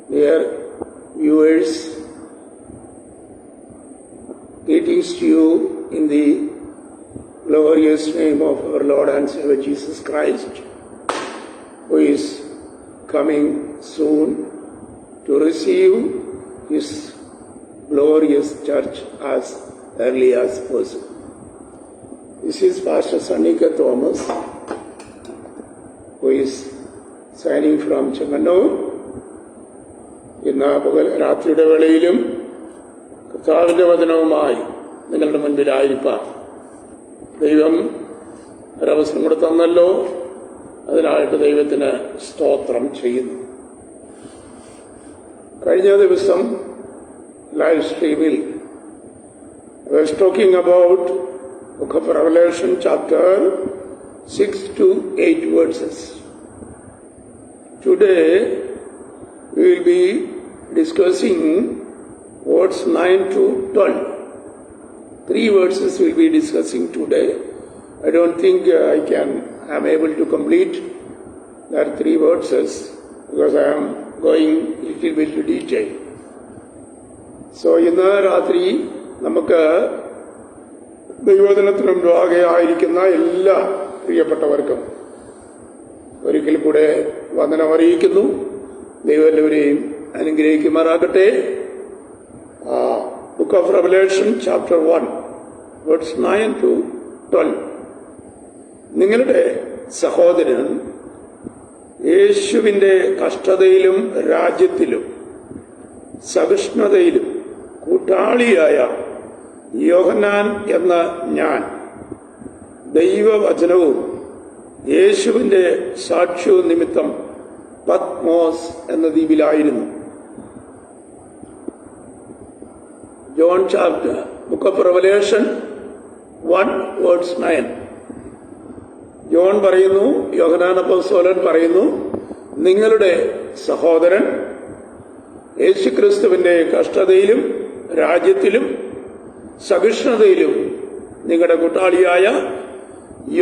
Dear viewers, greetings to you in the glorious name of our Lord and Savior Jesus Christ, who is coming soon to receive His glorious church as early as possible. This is Pastor Sanika Thomas, who is signing from Chemanur. ഇന്ന് രാത്രിയുടെ വേളയിലും കർത്താവിന്റെ വചനവുമായി നിങ്ങളുടെ മുൻപിലായിരിക്കാം ദൈവം ഒരവസരം കൂടെ തന്നല്ലോ. അതിനായിട്ട് ദൈവത്തിന് സ്തോത്രം ചെയ്യുന്നു. കഴിഞ്ഞ ദിവസം live സ്ട്രീമിൽ I was talking about Book of Revelation chapter 6 to 8 verses. Today we will be discussing words 9 to 12. 3 verses we will be discussing today. I don't think I am able to complete that 3 verses because I am going a little bit to detail. So ഇന്ന് രാത്രി നമുക്ക് ദൈവവചനത്തിന് മുൻപാകെ ആയിരിക്കുന്ന എല്ലാ പ്രിയപ്പെട്ടവർക്കും ഒരിക്കൽ കൂടെ വന്ദനം അറിയിക്കുന്നു. ദൈവം എല്ലാവരെയും അനുഗ്രഹിക്കുമാറാകട്ടെ. Book of Revelation chapter 1 verse 9 to 12. നിങ്ങളുടെ സഹോദരൻ യേശുവിന്റെ കഷ്ടതയിലും രാജ്യത്തിലും സഹിഷ്ണുതയിലും കൂട്ടാളിയായ യോഹന്നാൻ എന്ന ഞാൻ ദൈവവചനവും യേശുവിന്റെ സാക്ഷ്യവും നിമിത്തം പത്മോസ് എന്ന ദ്വീപിലായിരുന്നു. John chapter book of Revelation 1 verse 9. John പറയുന്നു, യോഹന്നാൻ അപ്പോസ്തലൻ പറയുന്നു, നിങ്ങളുടെ സഹോദരൻ യേശുക്രിസ്തുവിന്റെ കഷ്ടതയിലും രാജ്യത്തിലും സഹിഷ്ണുതയിലും നിങ്ങളുടെ കൂട്ടാളിയായ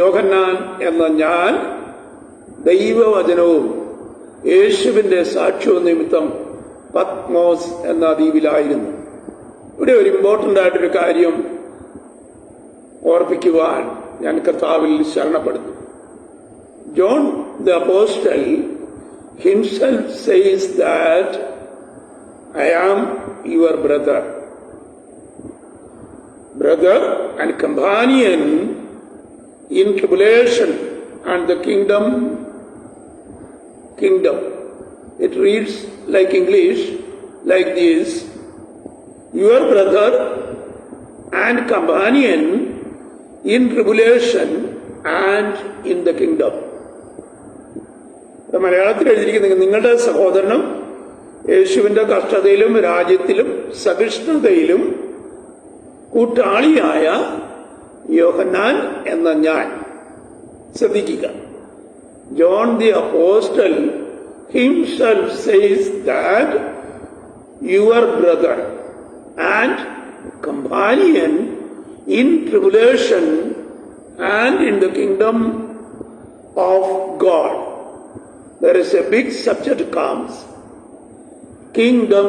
യോഹന്നാൻ എന്ന ഞാൻ ദൈവവചനവും യേശുവിന്റെ സാക്ഷ്യവും നിമിത്തം പത്മോസ് എന്ന ദ്വീപിലായിരുന്നു. ഇവിടെ ഒരു ഇമ്പോർട്ടന്റ് ആയിട്ടൊരു കാര്യം ഓർപ്പിക്കുവാൻ ഞാൻ കർത്താവിൽ ശരണപ്പെടുന്നു. John the apostle himself says that I am your brother and companion in tribulation and the kingdom. It reads like English like this: your brother and companion in tribulation and in the kingdom. മലയാളത്തിൽ എഴുതിയിരിക്കുന്നത് നിങ്ങളുടെ സഹോദരനും യേശുവിന്റെ കഷ്ടതയിലും രാജ്യത്തിലും സഹിഷ്ണുതയിലും കൂട്ടാളിയായ യോഹന്നാൻ എന്ന ഞാൻ. ശ്രദ്ധിക്കുക, John the apostle himself says that your brother and companion in tribulation and in the kingdom of God. There is a big subject comes. Kingdom,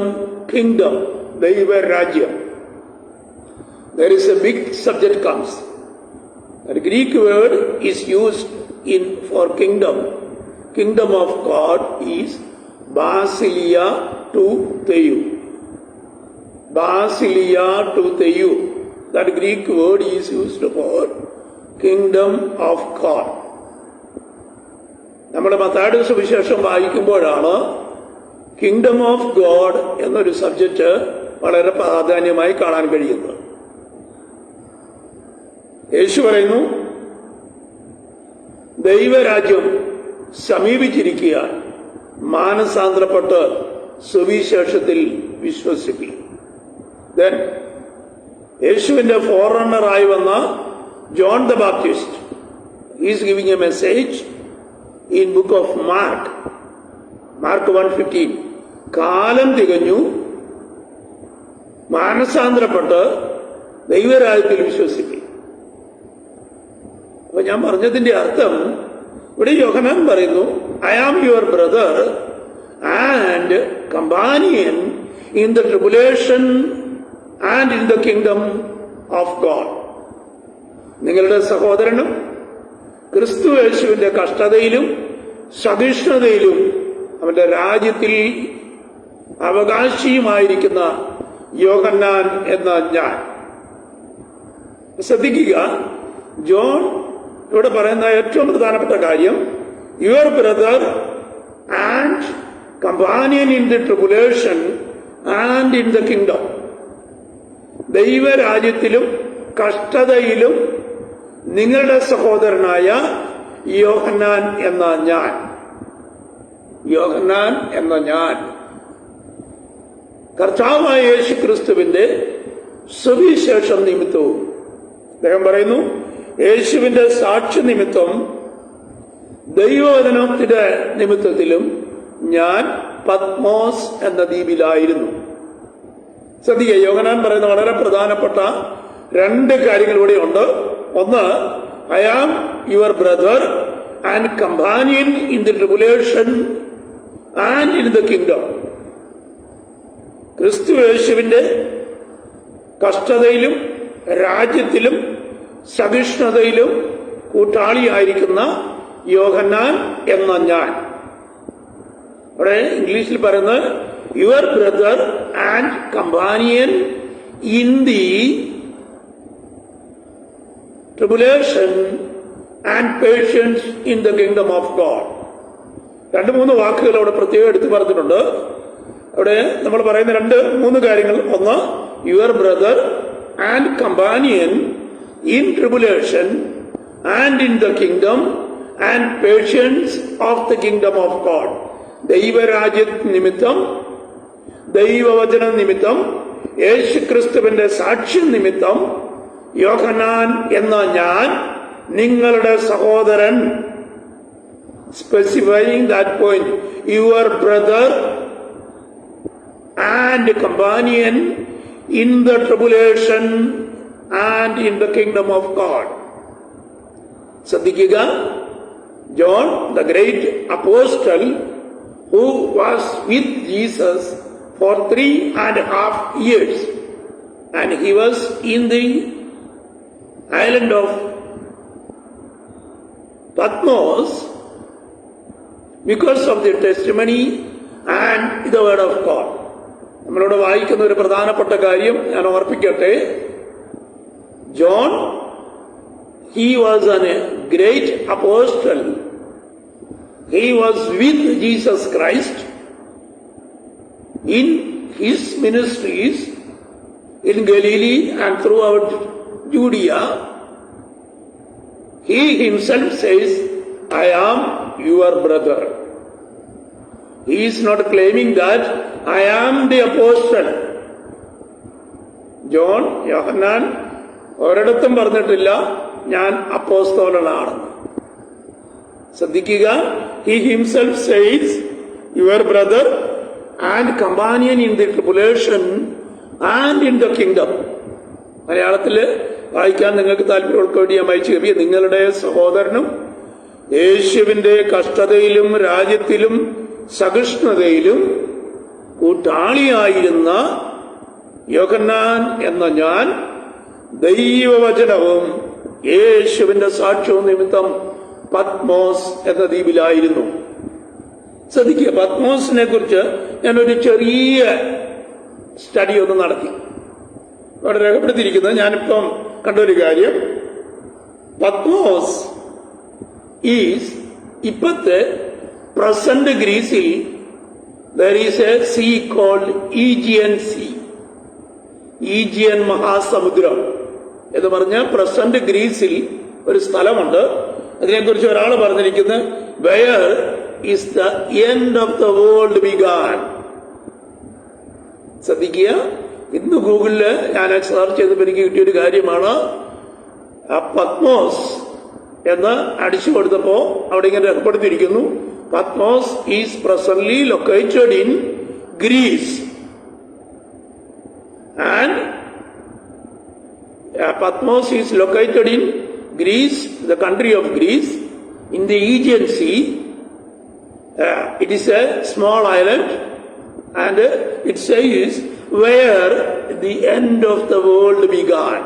Daiva Rajya. There is a big subject comes. The Greek word is used for kingdom. Kingdom of God is Basilia to Theou. Basilia to Theou. That Greek word is used for kingdom of God. നമ്മുടെ മത്തായിയുടെ സുവിശേഷം വായിക്കുമ്പോഴാണ് kingdom of God എന്നൊരു subject വളരെ പ്രാധാന്യമായി കാണാൻ കഴിയുന്നത്. യേശു പറയുന്നു, ദൈവരാജ്യം സമീപിച്ചിരിക്കുക, മാനസാന്തരപ്പെട്ട് സുവിശേഷത്തിൽ വിശ്വസിപ്പിക്കും. ദെൻ യേശുവിന്റെ ഫോർറണ്ണറായി വന്ന John the Baptist is giving A message in book off mark 1:15. കാലം തികഞ്ഞു, മാനസാന്തരപ്പെട്ട് ദൈവരാജ്യത്തിൽ വിശ്വസിക്കും. അപ്പൊ ഞാൻ പറഞ്ഞതിന്റെ അർത്ഥം, ഇവിടെ യോഹന്നാൻ പറയുന്നു, I am your brother and companion in the tribulation and in the kingdom of God. നിങ്ങളുടെ സഹോദരനും ക്രിസ്തു യേശുവിന്റെ കഷ്ടതയിലും സഹിഷ്ണുതയിലും അവന്റെ രാജ്യത്തിൽ അവകാശിയുമായിരിക്കുന്ന യോഹന്നാൻ എന്ന ഞാൻ. ശ്രദ്ധിക്കുക, ജോൺ ഇവിടെ പറയുന്ന ഏറ്റവും പ്രധാനപ്പെട്ട കാര്യം, your brother and companion in the tribulation and in the kingdom. ദൈവരാജ്യത്തിലും കഷ്ടതയിലും നിങ്ങളുടെ സഹോദരനായ യോഹന്നാൻ എന്ന ഞാൻ. യോഹന്നാൻ എന്ന ഞാൻ കർത്താവായ യേശു ക്രിസ്തുവിന്റെ സുവിശേഷം നിമിത്തവും, അദ്ദേഹം പറയുന്നു, യേശുവിന്റെ സാക്ഷ്യ നിമിത്തം, ദൈവവചനത്തിന്റെ നിമിത്തത്തിലും ഞാൻ പത്മോസ് എന്ന ദ്വീപിലായിരുന്നു. ശ്രദ്ധിക്കുക, യോഹന്നാൻ പറയുന്ന വളരെ പ്രധാനപ്പെട്ട രണ്ട് കാര്യങ്ങൾ ഇവിടെ ഉണ്ട്. ഒന്ന്, I am your brother and companion in the tribulation and in the kingdom. ക്രിസ്തു യേശുവിന്റെ കഷ്ടതയിലും രാജ്യത്തിലും സഹിഷ്ണുതയിലും കൂട്ടാളിയായിരിക്കുന്ന യോഹന്നാൻ എന്ന ഞാൻ. അവിടെ ഇംഗ്ലീഷിൽ പറയുന്നത് your brother and companion in the tribulation and patience in the kingdom of God. 2-3 വാക്കുകൾ അവിടെ പ്രത്യേകം എടുത്തു പറഞ്ഞിട്ടുണ്ട്. അവിടെ നമ്മൾ പറയുന്ന 2-3 കാര്യങ്ങൾ. ഒന്ന്, your brother and companion in tribulation and in the kingdom and patience of the kingdom of God. ദൈവരാജ്യ നിമിത്തം, ദൈവവചന നിമിത്തം, യേശുക്രിസ്തുവിന്റെ സാക്ഷ്യം നിമിത്തം യോഹന്നാൻ എന്ന ഞാൻ നിങ്ങളുടെ സഹോദരൻ. Specifying that point, your brother and companion in the tribulation and in the kingdom of God. ശ്രദ്ധിക്കുക, John the great apostle who was with Jesus for 3.5 years, and he was in the island of Patmos because of the testimony and the word of God. നമ്മളോട് വായിക്കുന്ന ഒരു പ്രധാനപ്പെട്ട കാര്യം ഞാൻ ഓർപ്പിക്കട്ടെ. John, he was a great apostle. He was with Jesus Christ in his ministries in Galilee and throughout Judea. He himself says, I am your brother. He is not claiming that I am the apostle. John, Yohannan ഒരിടത്തും പറഞ്ഞിട്ടില്ല ഞാൻ അപ്പോസ്തലനാണെന്ന്. ശ്രദ്ധിക്കുക, he himself says, your brother and companion in the tribulation and in the kingdom. മലയാളത്തിൽ വായിക്കാൻ നിങ്ങൾക്ക് താല്പര്യമുള്ള വേണ്ടി ഞാൻ വായിച്ചു കേൾപ്പിക്കുക. നിങ്ങളുടെ സഹോദരനും യേശുവിന്റെ കഷ്ടതയിലും രാജ്യത്തിലും സഹിഷ്ണുതയിലും കൂട്ടാളിയായിരുന്ന യോഹന്നാൻ എന്ന ഞാൻ ദൈവവചനവും യേശുവിന്റെ സാക്ഷ്യവും നിമിത്തം പത്മോസ് എന്ന ദ്വീപിലായിരുന്നു. ശ്രദ്ധിക്കുക, പത്മോസിനെ കുറിച്ച് ഞാനൊരു ചെറിയ സ്റ്റഡി ഒന്ന് നടത്തി. അവിടെ രേഖപ്പെടുത്തിയിരിക്കുന്നത് ഞാനിപ്പം കണ്ടൊരു കാര്യം, പത്മോസ് ഈസ് ഇപ്പത്തെ പ്രസന്റ് ഗ്രീസിൽ there is a sea called Aegean Sea. Aegean മഹാസമുദ്രം എന്ന് പറഞ്ഞ പ്രസന്റ് ഗ്രീസിൽ ഒരു സ്ഥലമുണ്ട്. അതിനെക്കുറിച്ച് ഒരാൾ പറഞ്ഞിരിക്കുന്നത് where is the end of the world began. ശ്രദ്ധിക്കുക, ഇന്ന് ഗൂഗിളില് ഞാൻ സെർച്ച് ചെയ്തപ്പോൾ എനിക്ക് കിട്ടിയൊരു കാര്യമാണ്. പത്മോസ് എന്ന് അടിച്ചു കൊടുത്തപ്പോ അവിടെ ഇങ്ങനെ രേഖപ്പെടുത്തിയിരിക്കുന്നു, Patmos is presently located in Greece and Patmos is located in Greece, the country of Greece, in the Aegean Sea, It is a small island, and it says where the end of the world began.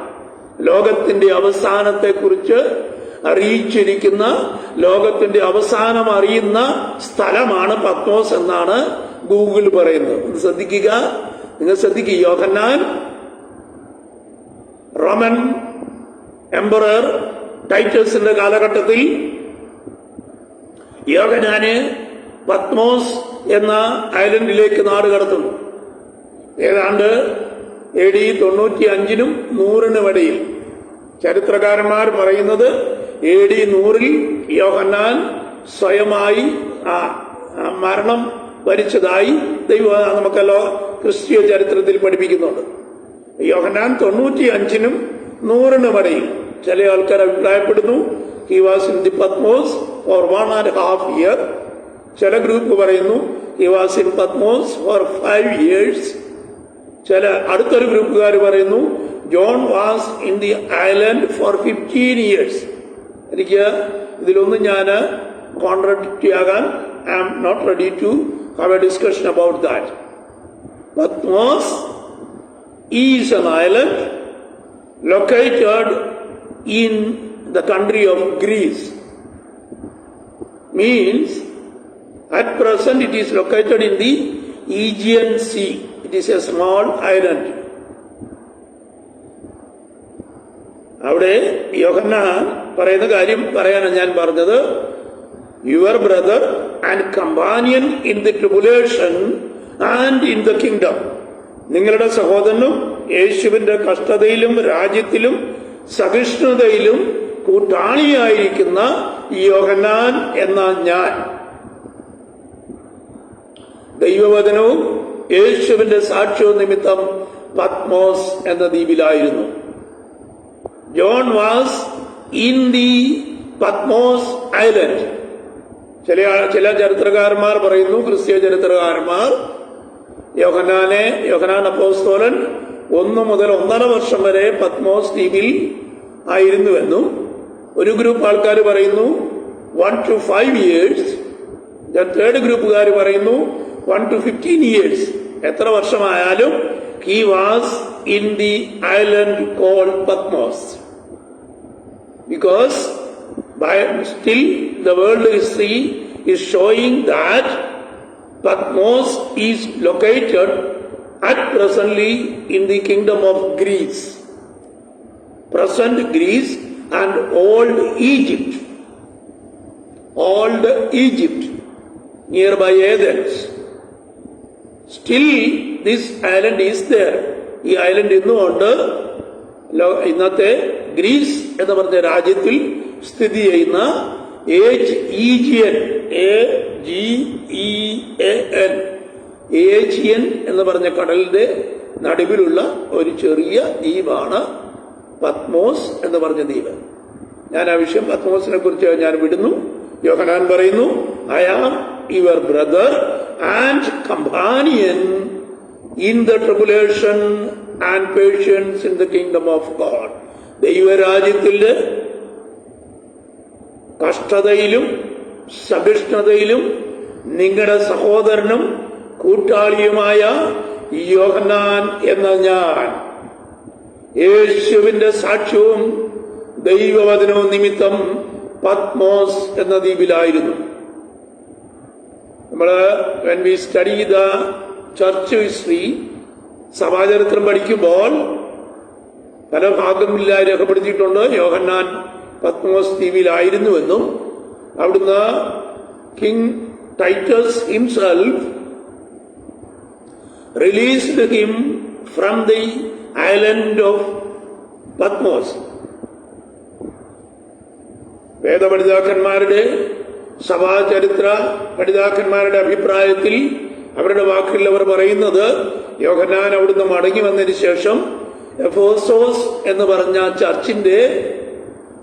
ലോകത്തിന്റെ അവസാനത്തെക്കുറിച്ച് അറിയിച്ചിരിക്കുന്ന, ലോകത്തിന്റെ അവസാനം അറിയുന്ന സ്ഥലമാണ് പത്മോസ് എന്നാണ് Google പറയുന്നത്. ശ്രദ്ധിക്കുക, നിങ്ങൾ ശ്രദ്ധിക്കുക. യോഹന്നാൻ റോമൻ എംപറർ ടൈറ്റസിന്റെ കാലഘട്ടത്തിൽ യോഹന്നാന് പത്മോസ് എന്ന ഐലൻഡിലേക്ക് നാട് കടത്തുന്നു. ഏതാണ്ട് AD 95-നും 100-നും ഇടയിൽ. ചരിത്രകാരന്മാർ പറയുന്നത് AD 100-ൽ യോഹന്നാൻ സ്വയമായി മരണം വരിച്ചതായി നമുക്കല്ലോ ക്രിസ്തീയ ചരിത്രത്തിൽ പഠിപ്പിക്കുന്നുണ്ട്. യോഹന്നാൻ 95-നും 100-നും ഇടയിൽ. ചില ആൾക്കാർ അഭിപ്രായപ്പെടുന്നു he was in the Patmos for 1.5 years. ചില ഗ്രൂപ്പ് പറയുന്നു he was in Patmos for 5 years. ചില അടുത്തൊരു ഗ്രൂപ്പുകാർ പറയുന്നു John was in the island for 15 years. എനിക്ക് ഇതിലൊന്നും ഞാൻ കോൺട്രഡിക്റ്റ് ആകാൻ I am not ready to have a discussion about that. Patmos is an island located in the country of Greece. Means at present it is located in the Aegean Sea. It is a small island. അവിടെ യോഹന്നാൻ പറയുന്ന കാര്യം പറയാനാണ് ഞാൻ പറഞ്ഞത്. Your brother and companion in the tribulation and in the kingdom. നിങ്ങളുടെ സഹോദരനും യേശുവിന്റെ കഷ്ടതയിലും രാജ്യത്തിലും സഹിഷ്ണുതയിലും കൂട്ടാളിയായിരിക്കുന്ന യോഹന്നാൻ എന്ന ഞാൻ ദൈവവചനവും യേശുവിന്റെ സാക്ഷ്യവും നിമിത്തം പത്മോസ് എന്ന ദ്വീപിലായിരുന്നു. John was in the Patmos island. ചില ചരിത്രകാരന്മാർ പറയുന്നു, ക്രിസ്തീയ ചരിത്രകാരന്മാർ, യോഹന്നാൻ അപ്പോസ്തലൻ 1 മുതൽ 1.5 വർഷം വരെ പത്മോസ് ദ്വീപിൽ ആയിരുന്നുവെന്നും ഒരു ഗ്രൂപ്പ് ആൾക്കാർ പറയുന്നു 1 to 5 years. തേർഡ് ഗ്രൂപ്പുകാർ പറയുന്നു 1 to 15 years. എത്ര വർഷമായാലും he was in the island called Patmos, because still the world history is showing that Patmos is located at presently in the kingdom of Greece. Present Greece and old Egypt. Old Egypt, nearby Athens. Still this island is there. ഈ island ഇന്നുകൊണ്ട് ഇന്നത്തെ Greece എന്ന് പറഞ്ഞ രാജ്യത്തിൽ സ്ഥിതി ചെയ്യുന്ന Aegean Aegean എന്ന് പറഞ്ഞ കടലിന്റെ നടുവിലുള്ള ഒരു ചെറിയ ദ്വീപാണ് പത്മോസ് എന്ന് പറഞ്ഞ ദ്വീപ്. ഞാൻ ആ വിഷയം പത്മോസിനെ കുറിച്ച് ഞാൻ വിടുന്നു. യോഹന്നാൻ പറയുന്നു I am your brother and companion in the tribulation and patience in the kingdom of God. ദൈവരാജ്യത്തിന്റെ കഷ്ടതയിലും സഹിഷ്ണുതയിലും നിങ്ങളുടെ സഹോദരനും കൂട്ടാളിയുമായ യോഹന്നാൻ എന്ന ഞാൻ യേശുവിന്റെ സാക്ഷ്യവും ദൈവവചനവും നിമിത്തം പത്മോസ് എന്ന ദ്വീപിലായിരുന്നു. നമ്മള് when we study the church history, സഭാചരിത്രം പഠിക്കുമ്പോൾ പല ഭാഗങ്ങളിലായി രേഖപ്പെടുത്തിയിട്ടുണ്ട് യോഹന്നാൻ പത്മോസ് ദ്വീപിലായിരുന്നുവെന്നും അവിടുന്ന് king Titus himself released him from the island of Patmos. വേദപണ്ഡിതാക്കന്മാരുടെ സഭാചരിത്ര പഠിതാക്കന്മാരുടെ അഭിപ്രായത്തിൽ അവരുടെ വാക്കിൽ അവർ പറയുന്നത് യോഹന്നാൻ അവിടുന്ന് മടങ്ങി വന്നതിന് ശേഷം എഫേസോസ് എന്ന് പറഞ്ഞ ചർച്ചിന്റെ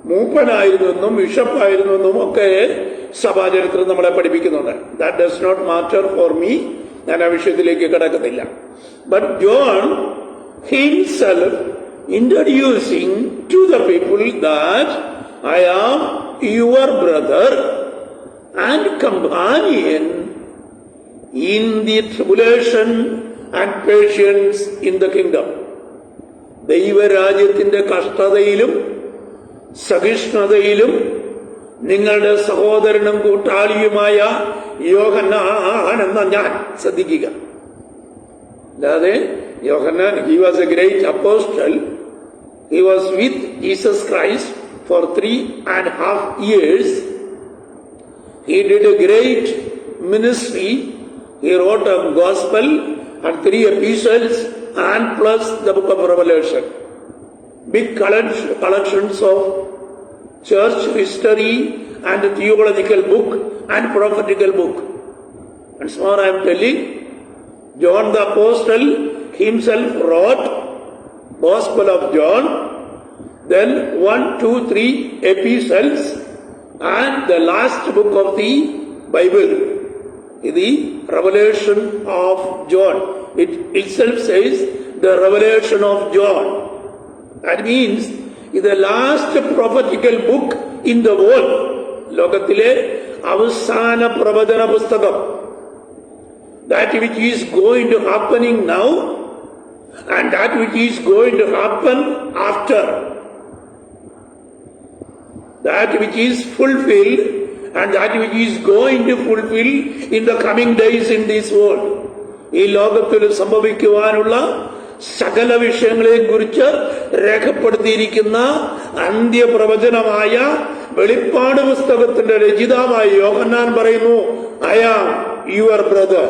മൂപ്പനായിരുന്നെന്നും ബിഷപ്പായിരുന്നെന്നും ഒക്കെ സഭാചരിത്രം നമ്മളെ പഠിപ്പിക്കുന്നുണ്ട്. That does not matter for me. ഞാൻ ആ വിഷയത്തിലേക്ക് കടക്കുന്നില്ല. But John himself introducing to the people that I am your brother and companion in the tribulation and patience in the kingdom. ദൈവരാജ്യത്തിന്റെ കഷ്ടതയിലും സഹിഷ്ണുതയിലും നിങ്ങളുടെ സഹോദരനും കൂട്ടാളിയുമായ യോഹന്നാൻ എന്ന ഞാൻ. ശ്രദ്ധിക്കുക, അല്ലാതെ യോഹന്നാൻ, he was a great apostle. He was with Jesus Christ for 3.5 years. He did a great ministry. He wrote a gospel and 3 epistles and plus the book of Revelation. Big collections of church history and theological book and prophetical book. And so I am telling, John the Apostle himself wrote Gospel of John, then 1, 2, 3 epistles, and the last book of the Bible, the Revelation of John. It itself says the Revelation of John. That means it is the last prophetical book in the world. ലോകത്തിലെ അവസാന പ്രവചന പുസ്തകം. That which is going to happening now and that which is going to happen after. That which is fulfilled and that which is going to fulfill in the coming days in this world. ഈ ലോകത്തിൽ സംഭവിക്കുവാനുള്ള സകല വിഷയങ്ങളെയും കുറിച്ച് രേഖപ്പെടുത്തിയിരിക്കുന്ന അന്ത്യപ്രവചനമായ വെളിപ്പാട് പുസ്തകത്തിന്റെ രചയിതാവായ യോഹന്നാൻ പറയുന്നു, I am your brother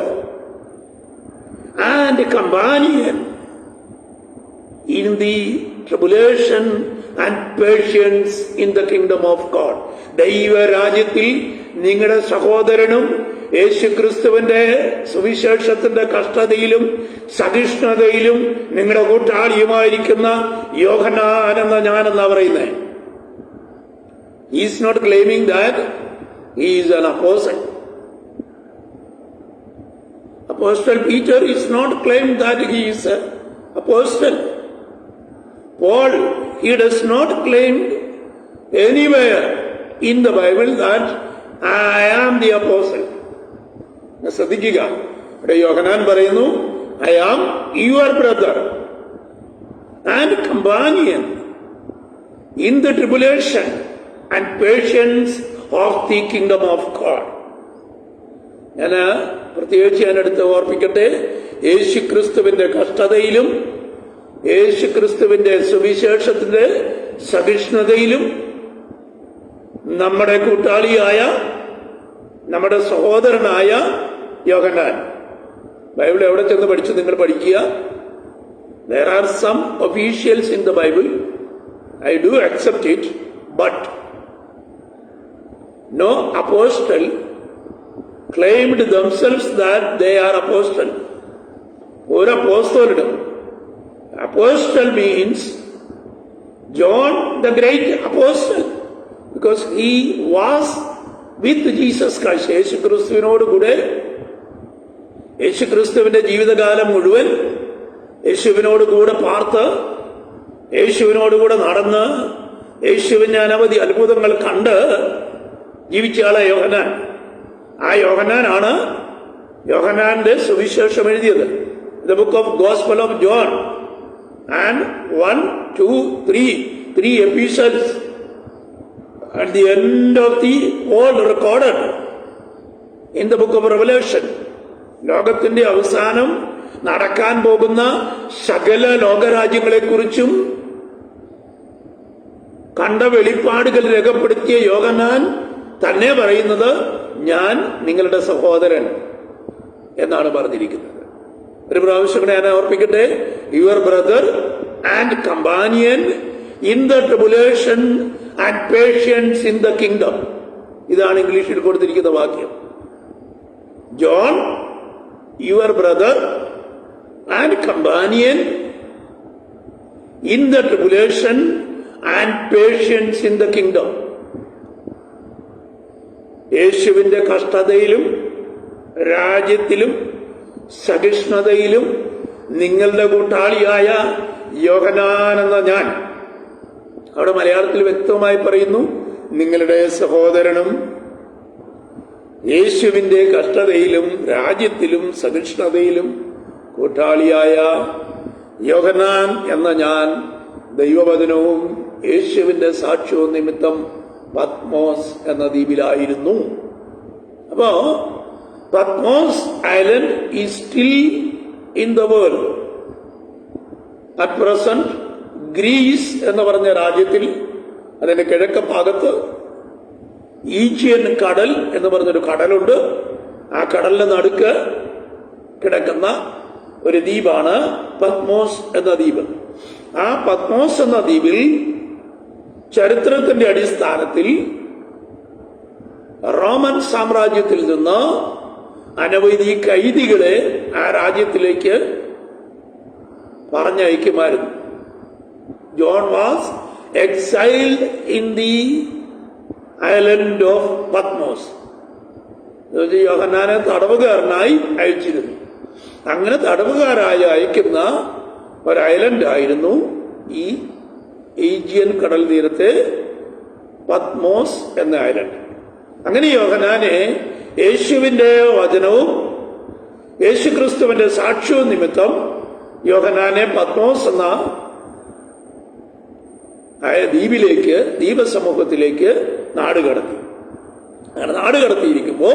and companion in the tribulation and patience in the kingdom of God. ദൈവരാജ്യത്തിൽ നിങ്ങളുടെ സഹോദരനും യേശുക്രിസ്തുവിന്റെ സുവിശേഷത്തിന്റെ കഷ്ടതയിലും സഹിഷ്ണുതയിലും നിങ്ങളുടെ കൂട്ടാളിയുമായിരിക്കുന്ന യോഹന്നാൻ എന്ന ഞാനെന്നാ പറയുന്നത്. He is not claiming that he is an apostle. Apostle Peter is not claimed that he is an apostle. Paul, he does not claim anywhere in the Bible that I am the apostle. ശ്രദ്ധിക്കുക, ഇവിടെ യോഹന്നാൻ പറയുന്നു, I am your brother and companion in the tribulation and patience of the kingdom of God. ഞാൻ പ്രത്യേകിച്ച് ഞാനെടുത്ത് ഓർപ്പിക്കട്ടെ, യേശുക്രിസ്തുവിന്റെ കഷ്ടതയിലും യേശുക്രിസ്തുവിന്റെ സുവിശേഷത്തിന്റെ സഹിഷ്ണുതയിലും നമ്മുടെ കൂട്ടാളിയായ നമ്മുടെ സഹോദരനായ യോഹന്നാൻ. ബൈബിൾ എവിടെ ചെന്ന് പഠിച്ചു നിങ്ങൾ പഠിക്കുക. There are some officials in the Bible. I do accept it, but no apostle claimed themselves that they are apostle. ഒരു അപ്പോസ്തലനും, apostle means John the great apostle, because he was with Jesus Christ. യേശുക്രിസ്തുവിനോട് കൂടെ യേശുക്രിസ്തുവിന്റെ ജീവിതകാലം മുഴുവൻ യേശുവിനോട് കൂടെ പാർത്ത് യേശുവിനോട് കൂടെ നടന്ന് യേശുവിന്റെ അനവധി അത്ഭുതങ്ങൾ കണ്ട് ജീവിച്ചയാളെ യോഹന്നാൻ. ആ യോഹന്നാനാണ് യോഹന്നാന്റെ സുവിശേഷം എഴുതിയത്. The book of gospel of John and 1, 2, 3 epistles. At the end of the world recorded in the book of Revelation. ലോകത്തിന്റെ അവസാനം നടക്കാൻ പോകുന്ന സകല ലോകരാജ്യങ്ങളെക്കുറിച്ചും കണ്ട വെളിപ്പാടുകൾ രേഖപ്പെടുത്തിയ യോഹന്നാൻ തന്നെ പറയുന്നത്, ഞാൻ നിങ്ങളുടെ സഹോദരൻ എന്നാണ് പറഞ്ഞിരിക്കുന്നത്. ഒരു പ്രാവശ്യം ഞാൻ ഓർപ്പിക്കട്ടെ, your brother and companion in the tribulation and patience in the kingdom. ഇതാണ് ഇംഗ്ലീഷിൽ കൊടുത്തിരിക്കുന്ന വാക്യം. John, your brother and companion in the tribulation and patience in the kingdom. യേശുവിന്റെ കഷ്ടതയിലും രാജ്യത്തിലും സഹിഷ്ണുതയിലും നിങ്ങളുടെ കൂട്ടാളിയായ യോഹന്നാൻ എന്ന ഞാൻ. അവിടെ മലയാളത്തിൽ വ്യക്തമായി പറയുന്നു, നിങ്ങളുടെ സഹോദരനും യേശുവിന്റെ കഷ്ടതയിലും രാജ്യത്തിലും സഹിഷ്ണുതയിലും കൂട്ടാളിയായ യോഹന്നാൻ എന്ന ഞാൻ ദൈവവചനവും യേശുവിന്റെ സാക്ഷ്യവും നിമിത്തം പത്മോസ് എന്ന ദ്വീപിലായിരുന്നു. അപ്പോ Patmos island is still in the world. At present Greece എന്ന് പറഞ്ഞ രാജ്യത്തിൽ അതിന്റെ കിഴക്ക് ഭാഗത്ത് ഈജിയൻ കടൽ എന്ന് പറഞ്ഞൊരു കടലുണ്ട്. ആ കടലിന്റെ നടുക്ക് കിടക്കുന്ന ഒരു ദ്വീപാണ് പത്മോസ് എന്ന ദ്വീപ്. ആ പത്മോസ് എന്ന ദ്വീപിൽ ചരിത്രത്തിന്റെ അടിസ്ഥാനത്തിൽ റോമൻ സാമ്രാജ്യത്തിൽ നിന്ന് അനവധി കൈദികളെ ആ രാജ്യത്തിലേക്ക് പറഞ്ഞയക്കുമായിരുന്നു. John was exiled in the island of Patmos. യോഹന്നാനെ തടവുകാരനായി അയച്ചിരുന്നു. അങ്ങനെ തടവുകാരായി അയക്കുന്ന ഒരു ഐലൻഡായിരുന്നു ഈ ഈജിയൻ കടൽ തീരത്തെ പത്മോസ് എന്ന ഐലൻഡ്. അങ്ങനെ യോഹന്നാനെ യേശുവിന്റെ വചനവും യേശുക്രിസ്തുവിന്റെ സാക്ഷ്യവും നിമിത്തം യോഹന്നാനെ പത്മോസ് എന്ന ദ്വീപിലേക്ക്, ദ്വീപസമൂഹത്തിലേക്ക് നാടുകടത്തി. അങ്ങനെ നാടുകടത്തിയിരിക്കുമ്പോ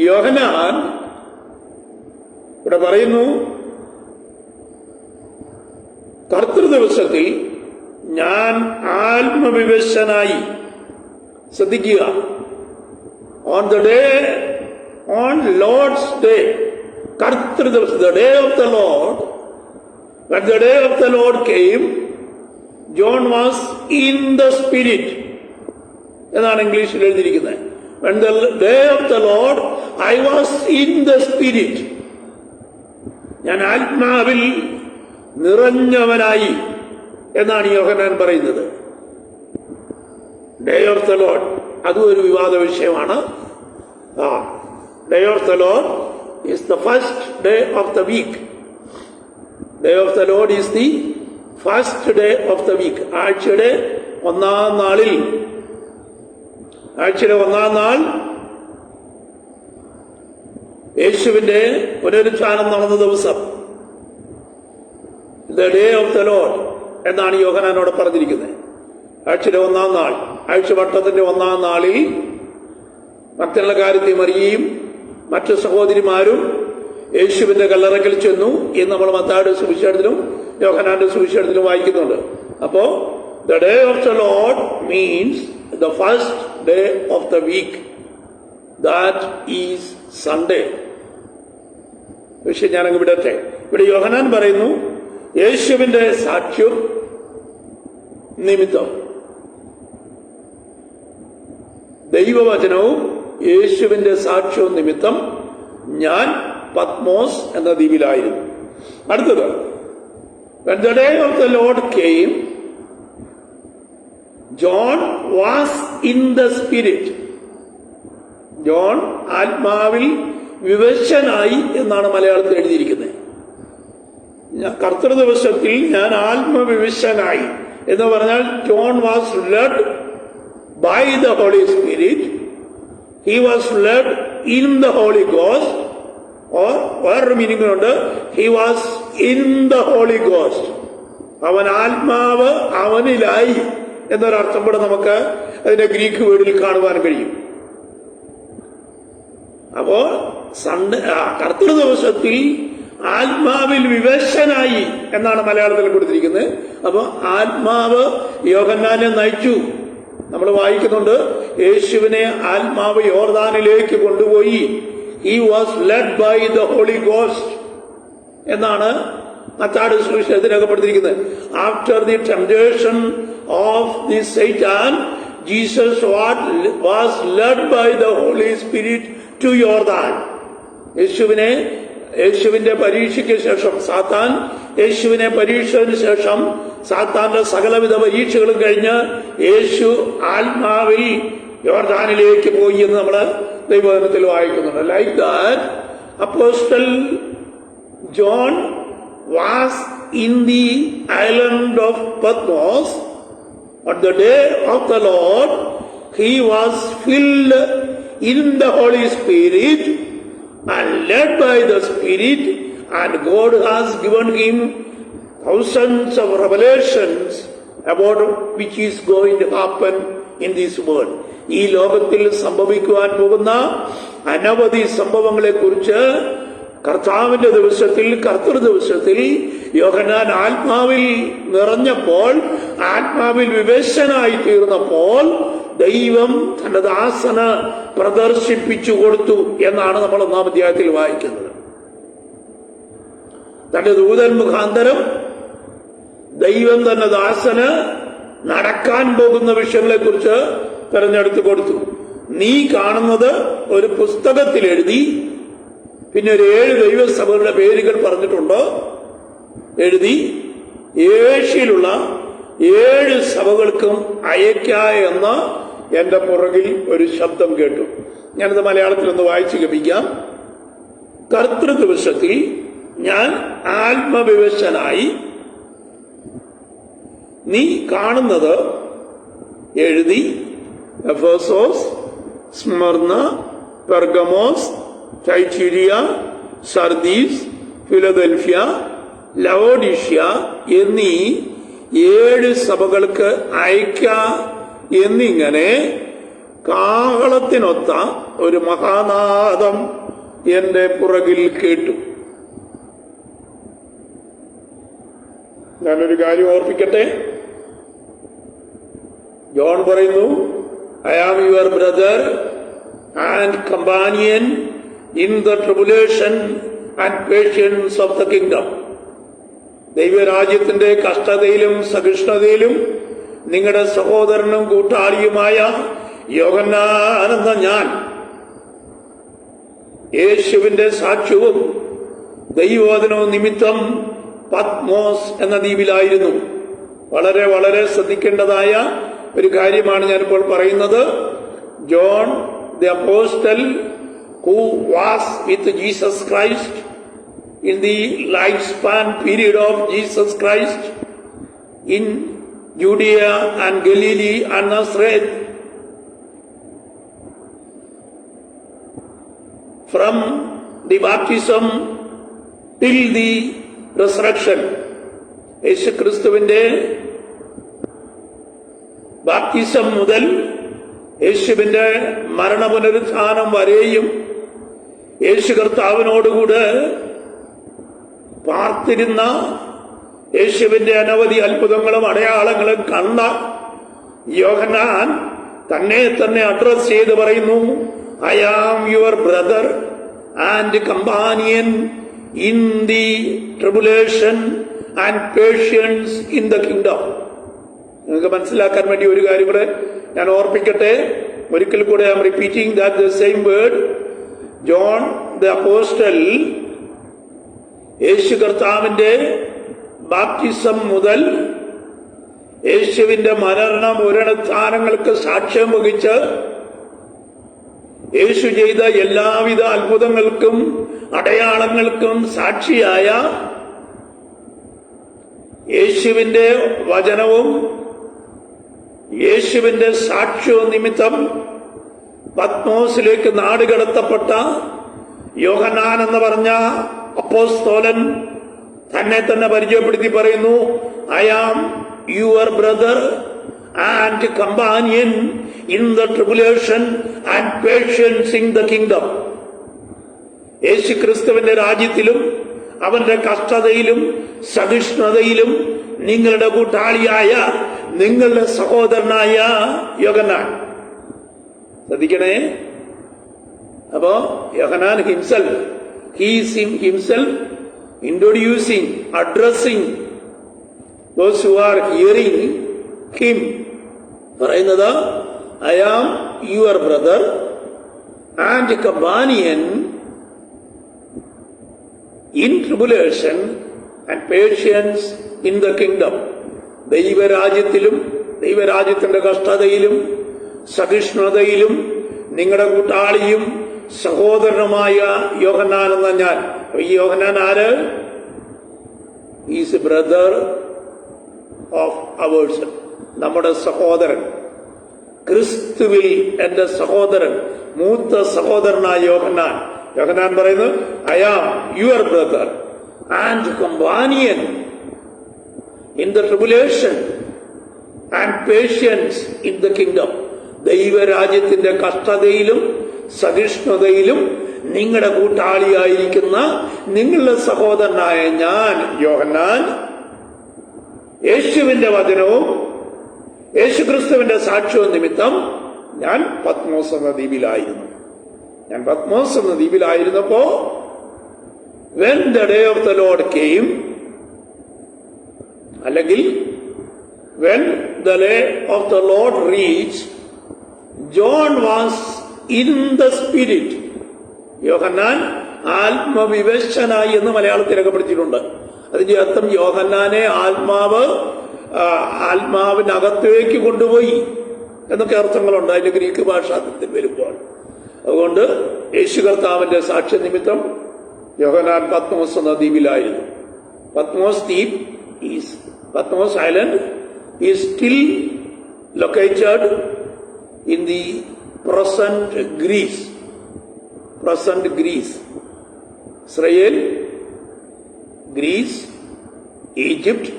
യോഹന്നാൻ ഇവിടെ പറയുന്നു, കർത്തൃദിവസത്തിൽ ഞാൻ ആത്മവിവശനായി. ശ്രദ്ധിക്കുക, ഓൺ ലോർഡ്സ് ഡേ, കർത്തൃദിവസം, the day of the Lord, when the day of the Lord came, John was in the spirit എന്നാണ് ഇംഗ്ലീഷിൽ എഴുതിയിരിക്കുന്നത്. When the day of the Lord, I was in the spirit. ഞാൻ ആത്മാവിൽ നിറഞ്ഞവനായി എന്നാണ് യോഹന്നാൻ പറയുന്നത്. Day of the Lord അതും ഒരു വിവാദ വിഷയമാണ്. Day of the Lord is the first day of the week. Day of the Lord is the first day of the week. ആഴ്ചയുടെ ഒന്നാം നാൾ യേശുവിന്റെ പുനരുത്ഥാനം നടന്ന ദിവസം the day of the Lord എന്നാണ് യോഹന്നാനോട് പറഞ്ഞിരിക്കുന്നത്. ആഴ്ചയുടെ ഒന്നാം നാൾ, ആഴ്ചവട്ടത്തിന്റെ ഒന്നാം നാളിൽ മറ്റുള്ള കാര്യത്തിൽ മറിയയും മറ്റു സഹോദരിമാരും യേശുവിന്റെ കല്ലറയ്ക്കൽ ചെന്നു എന്ന് നമ്മൾ മത്തായിയുടെ സുവിശേഷത്തിലും യോഹന്നാന്റെ സുവിശേഷത്തിലും വായിക്കുന്നുണ്ട്. അപ്പോ the day of the Lord means the first day of the week, that is Sunday. പക്ഷെ ഞാനങ്ങ് വിടട്ടെ. ഇവിടെ യോഹന്നാൻ പറയുന്നു, യേശുവിന്റെ സാക്ഷ്യം നിമിത്തം, ദൈവവചനവും യേശുവിന്റെ സാക്ഷ്യവും നിമിത്തം ഞാൻ പത്മോസ് എന്ന ദ്വീപിലായിരുന്നു. അടുത്തത്, when the day of the Lord came, John was in the spirit. John ആത്മാവിൽ വിവശനായി എന്നാണ് മലയാളത്തിൽ എഴുതിയിരിക്കുന്നത്. കർത്തൃദിവസത്തിൽ ഞാൻ ആത്മവിവശനായി എന്ന് പറഞ്ഞാൽ John was led by the holy Spirit. He was led in the holy Ghost. Or വേറൊരു മീനിംഗ് ഉണ്ട്, he was in the holy Ghost. അവൻ ആത്മാവ് അവനിലായി എന്നൊരർത്ഥം കൂടെ നമുക്ക് അതിന്റെ ഗ്രീക്ക് വേർഡിൽ കാണുവാൻ കഴിയും. അപ്പോ കർത്തൃദിവസത്തിൽ ആത്മാവിൽ വിവശനായി എന്നാണ് മലയാളത്തിൽ കൊടുത്തിരിക്കുന്നത്. അപ്പൊ ആത്മാവ് യോഹന്നാനെ നയിച്ചു. നമ്മൾ വായിക്കുന്നുണ്ട്, യേശുവിനെ ആത്മാവ് യോർദാനിലേക്ക് കൊണ്ടുപോയി. He was led by the holy ghost എന്നാണ് മത്തായിയുടെ സുവിശേഷത്തിൽ രേഖപ്പെടുത്തിയിരിക്കുന്നത്. After the temptation of the Satan, Jesus was led by the holy spirit to Jordan. യേശുവിന്റെ പരീക്ഷയ്ക്ക് ശേഷം യേശുവിനെ പരീക്ഷയ്ക്ക് ശേഷം സാത്താന്റെ സകലവിധ പരീക്ഷകളും കഴിഞ്ഞ് യേശു ആത്മാവിൽ യോർദാനിലേക്ക് പോയി എന്ന് നമ്മൾ ദൈവവചനത്തിൽ വായിക്കുന്നുണ്ട്. Like that apostle John was in the island of Patmos. On the day of the Lord, he was filled in the Holy Spirit and led by the Spirit, and God has given him thousands of revelations about which is going to happen in this world. ഈ ലോകത്തിൽ സംഭവിക്കുവാൻ പോകുന്ന അനവധി സംഭവങ്ങളെ കുറിച്ച് കർത്താവിന്റെ ദിവസത്തിൽ, കർത്തൃ ദിവസത്തിൽ യോഹന്നാൻ ആത്മാവിൽ നിറഞ്ഞപ്പോൾ, ആത്മാവിൽ വിവേശനായി തീർന്നപ്പോൾ ദൈവം തന്റെ ദാസന് പ്രദർശിപ്പിച്ചു കൊടുത്തു എന്നാണ് നമ്മൾ 1-ാം അധ്യായത്തിൽ വായിക്കുന്നത്. തന്റെ ദൂതൻ മുഖാന്തരം ദൈവം തന്റെ ദാസന് നടക്കാൻ പോകുന്ന വിഷയങ്ങളെ കുറിച്ച് തെരഞ്ഞെടുത്തു കൊടുത്തു. നീ കാണുന്നത് ഒരു പുസ്തകത്തിൽ എഴുതി, പിന്നെ ഒരു 7 ദൈവസഭകളുടെ പേരുകൾ പറഞ്ഞിട്ടുണ്ട്, എഴുതി ഏഷ്യയിലുള്ള 7 സഭകൾക്കും അയക്ക എന്ന് എന്റെ പുറകിൽ ഒരു ശബ്ദം കേട്ടു. ഞാനിത് മലയാളത്തിൽ ഒന്ന് വായിച്ചു കേൾപ്പിക്കാം. കർത്തൃ ദിവസത്തിൽ ഞാൻ ആത്മവിവശനായി നീ കാണുന്നത് എഴുതി എഫേസോസ്, സ്മർന, പെർഗമോസ്, ടൈറ്റീരിയ, സർദീസ്, ഫിലദൽഫിയ, ലവോഡിഷ്യ എന്നീ 7 സഭകൾക്ക് അയക്ക എന്നിങ്ങനെ കാഹളത്തിനൊത്ത ഒരു മഹാനാദം എന്റെ പുറകിൽ കേട്ടു. ഞാനൊരു കാര്യം ഓർപ്പിക്കട്ടെ. ജോൺ പറയുന്നു, I am your brother and companion in the tribulation and patience of the kingdom. ദൈവരാജ്യത്തിന്റെ കഷ്ടതയിലും സഹിഷ്ണുതയിലും നിങ്ങളുടെ സഹോദരനും കൂട്ടാളിയുമായ യോഹന്നാൻ എന്ന ഞാൻ യേശുവിന്റെ സാക്ഷ്യവും ദൈവവചനവും നിമിത്തം പത്മോസ് എന്ന ദ്വീപിലായിരുന്നു. വളരെ വളരെ ശ്രദ്ധിക്കേണ്ടതായ ഒരു കാര്യമാണ് ഞാനിപ്പോൾ പറയുന്നത്. John the apostle who was with Jesus Christ in the lifespan period of Jesus Christ in Judea and Galilee and Nazareth, from the baptism till the resurrection. യേശു ക്രിസ്തുവിന്റെ ബാപ്റ്റിസം മുതൽ യേശുവിന്റെ മരണപുനരുത്ഥാനം വരെയും യേശു കർത്താവിനോടുകൂടെ പാർത്തിരുന്ന, യേശുവിന്റെ അനവധി അത്ഭുതങ്ങളും അടയാളങ്ങളും കണ്ട യോഹന്നാൻ തന്നെ തന്നെ അഡ്രസ് ചെയ്ത് പറയുന്നു, I am your brother and companion in the tribulation and patience in the kingdom. നിങ്ങൾക്ക് മനസ്സിലാക്കാൻ വേണ്ടി ഒരു കാര്യം കൂടെ ഞാൻ ഓർപ്പിക്കട്ടെ. ഒരിക്കൽ കൂടെ I am repeating that the same word. John the apostle Yeshu കർത്താവിന്റെ ബാപ്റ്റിസം മുതൽ യേശുവിന്റെ മരണ പുനരുത്ഥാനങ്ങൾക്ക് സാക്ഷ്യം വഹിച്ച് യേശു ചെയ്ത എല്ലാവിധ അത്ഭുതങ്ങൾക്കും അടയാളങ്ങൾക്കും സാക്ഷിയായ, യേശുവിന്റെ വചനവും യേശുവിന്റെ സാക്ഷ്യവും നിമിത്തം പത്മോസിലേക്ക് നാടുകടത്തപ്പെട്ട യോഹന്നാൻ എന്ന് പറഞ്ഞ അപ്പോസ്തലൻ തന്നെ തന്നെ പരിചയപ്പെടുത്തി പറയുന്നു, I am your brother and companion in the tribulation and patience in the kingdom. യേശു ക്രിസ്തുവിന്റെ രാജ്യത്തിലും അവന്റെ കഷ്ടതയിലും സഹിഷ്ണുതയിലും നിങ്ങളുടെ കൂട്ടാളിയായ, നിങ്ങളുടെ സഹോദരനായ യോഹന്നാൻ. ശ്രദ്ധിക്കണേ. അപ്പോ യോഹന്നാൻ himself, he is himself introducing, addressing those who are hearing him, പറയുന്നത് I am your brother and companion in tribulation and patience in the kingdom. ദൈവരാജ്യത്തിലും ദൈവരാജ്യത്തിന്റെ കഷ്ടതയിലും സഹിഷ്ണുതയിലും നിങ്ങളുടെ കൂട്ടാളിയും സഹോദരനുമായ യോഹന്നാൻ എന്ന ഞാൻ. ഈ യോഹന്നാൻ ആര്? Is a brother of ours, നമ്മുടെ സഹോദരൻ. ക്രിസ്തുവിൽ എന്റെ സഹോദരൻ, മൂത്ത സഹോദരനായ യോഹന്നാൻ പറയുന്നു, I am your brother and companion in the tribulation and patience in the kingdom. ദൈവരാജ്യത്തിന്റെ കഷ്ടതയിലും സഹിഷ്ണുതയിലും നിങ്ങളുടെ കൂട്ടാളിയായിരിക്കുന്ന നിങ്ങളുടെ സഹോദരനായ ഞാൻ യോഹന്നാൻ, യേശുവിന്റെ വചനവും യേശുക്രിസ്തുവിന്റെ സാക്ഷ്യവും നിമിത്തം ഞാൻ പത്മോസ് എന്ന ദ്വീപിലായിരുന്നപ്പോ when the day of the Lord came, അല്ലെങ്കിൽ when the day of the Lord reached, John was in the spirit. യോഹന്നാൻ ആത്മവിവശനായി എന്ന് മലയാളത്തിൽ രേഖപ്പെടുത്തിയിട്ടുണ്ട്. അതിന്റെ അർത്ഥം യോഹന്നാനെ ആത്മാവിനകത്തേക്ക് കൊണ്ടുപോയി എന്നൊക്കെ അർത്ഥങ്ങളുണ്ട് അതിന്റെ ഗ്രീക്ക് ഭാഷാർത്ഥത്തിൽ വരുമ്പോൾ. അതുകൊണ്ട് യേശു കർത്താവിന്റെ സാക്ഷ്യ നിമിത്തം യോഹന്നാൻ പത്മോസ് എന്ന ദ്വീപിലായിരുന്നു. Patmos island is still located in the present Greece. Israel, Greece, Egypt,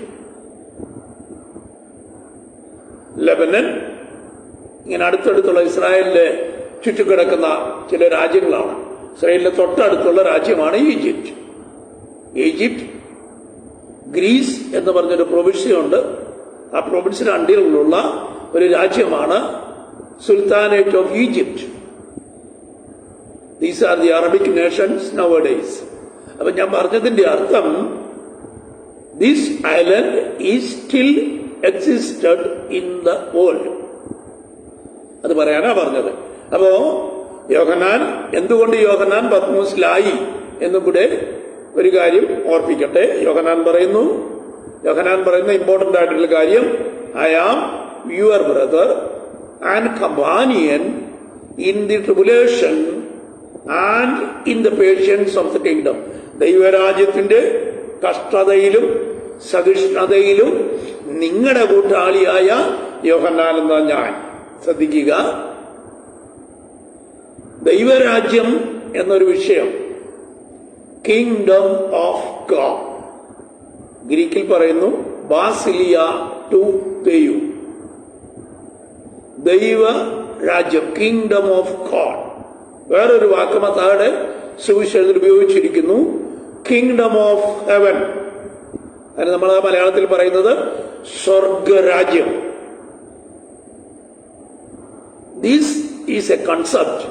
Lebanon, ഇങ്ങനെ അടുത്തടുത്തുള്ള ഇസ്രായേലിന്റെ ചുറ്റുകിടക്കുന്ന ചില രാജ്യങ്ങളാണ്. ഇസ്രായേലിന്റെ തൊട്ടടുത്തുള്ള രാജ്യമാണ് ഈജിപ്റ്റ്. ഗ്രീസ് എന്ന് പറഞ്ഞൊരു പ്രൊവിൻസിയുണ്ട്. ആ പ്രൊവിൻസിന് അണ്ടറിലുള്ള ഒരു രാജ്യമാണ് sultanate of Egypt. These are the Arabic nations nowadays. അപ്പൊ ഞാൻ പറഞ്ഞതിന്റെ അർത്ഥം, this island is still existed in the world. അത് പറയാനാ പറഞ്ഞത്. അപ്പോ എന്തുകൊണ്ട് യോഹന്നാൻ പത്മോസിലായി എന്നും കൂടെ ഒരു കാര്യം ഓർപ്പിക്കട്ടെ. യോഹന്നാൻ പറയുന്ന ഇമ്പോർട്ടന്റ് ആയിട്ടുള്ള കാര്യം, I am your brother and companion in the tribulation and in the patience of the kingdom. ദൈവരാജ്യത്തിന്റെ കഷ്ടതയിലും സഹിഷ്ണുതയിലും നിങ്ങളുടെ കൂട്ടാളിയായ യോഹന്നാൻ എന്ന ഞാൻ. ശ്രദ്ധിക്കുക, ദൈവരാജ്യം എന്നൊരു വിഷയം, കിങ്ഡം ഓഫ് ഗോഡ്, ഗ്രീക്കിൽ പറയുന്നു ബാസിലിയ ടു തെയു. ദൈവരാജ്യം, കിങ്ഡം ഓഫ് ഗോഡ്. വേറൊരു വാക്ക് മത്തായിയുടെ സുവിശേഷത്തിൽ ഉപയോഗിച്ചിരിക്കുന്നു, കിങ്ഡം ഓഫ് ഹെവൻ. അതിന് നമ്മൾ മലയാളത്തിൽ പറയുന്നത് സ്വർഗരാജ്യം. This is A concept